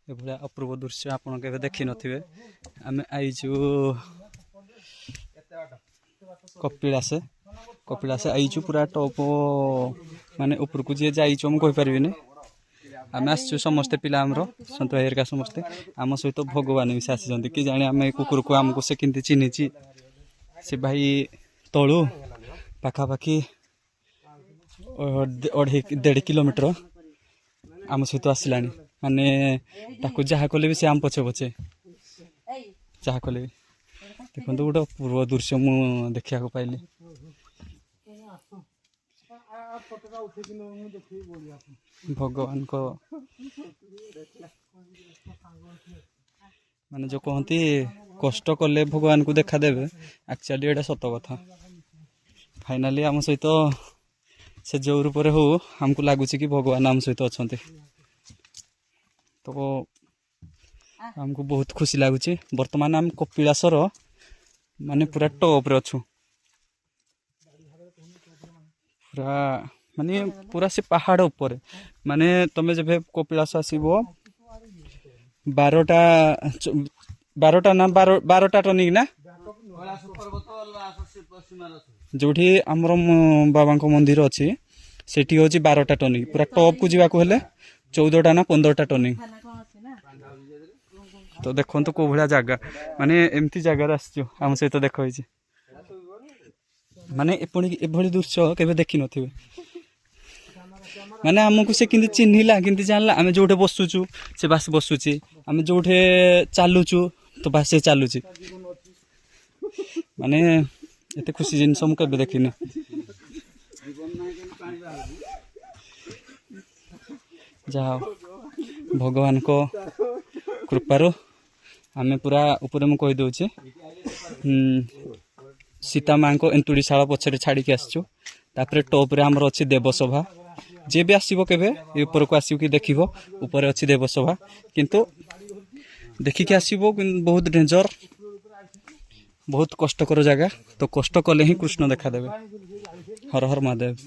एभलिया अपूर्व दृश्य आपन केबे देखि नथिबे। आमे आइजु कपिलास आइजु पूरा टॉप माने ऊपर को जे जाइछु हम कहि परबिनी। आमे आसछु समस्त पिला हमरो संत भाई का समस्त आम सहित भगवान भी आसी कि जाने आम कुकुर को आमको से किंती चिन्हिची से भाई तलु पाखापाखि 1.5 किलोमीटर आम सहित आसला माने ताकू जहा कले भी से आम पछे पछे जहा कले भी देखो गोटे पूर्व दृश्य मु देखा पाइली। भगवान को माने जो कहती कष्ट कले भगवान को देखा देवे एक्चुअली एटा सत कथा। फाइनाली आम सहित से जो रूप हो हमको लगुच कि भगवान आम सहित अच्छा तो हमको बहुत खुशी लगुच। बर्तमान आम कपिलासर माने पूरा टॉप रे अच्छु पूरा माने पूरा से पहाड़ ऊपर माने तमे जब कपिलास आसीबो 12टा ना 12टा टनिक ना जोठी हमर बाबा को मंदिर अच्छी सेठी होची 12टा टनिक पूरा टॉप को जीवा को हेले 14टा ना 15टा टनिक। तो देखो तो को भला जगह माने एमती जगह आसछु हम सहित देख होइछि माने एभली दृश्य केबे देखि नथिबे। माने हमको से किंतु चिन्हिला किंतु जानला आमे जोठे बसुछु से बास बसुछि आमे जोठे चालुछु तो बास से चालुछि माने एते खुशी जिनस हम केबे देखिनी। जाओ भगवान को कृपारो आमे पूरा ऊपर मु कहि दउछि सीता मां को एंतुड़ीशाला पछरे छाड़ी के आसछु। तापर टॉप रे हमर अछि देवसभा जे भी आसीबो केबे ए ऊपर को आसीबो कि देखिबो ऊपर अछि देवसभा किंतु देखि के आसीबो बहुत डेंजर बहुत कष्टकर जगह। तो कष्ट कले ही कृष्ण देखा देबे। हर हर महादेव।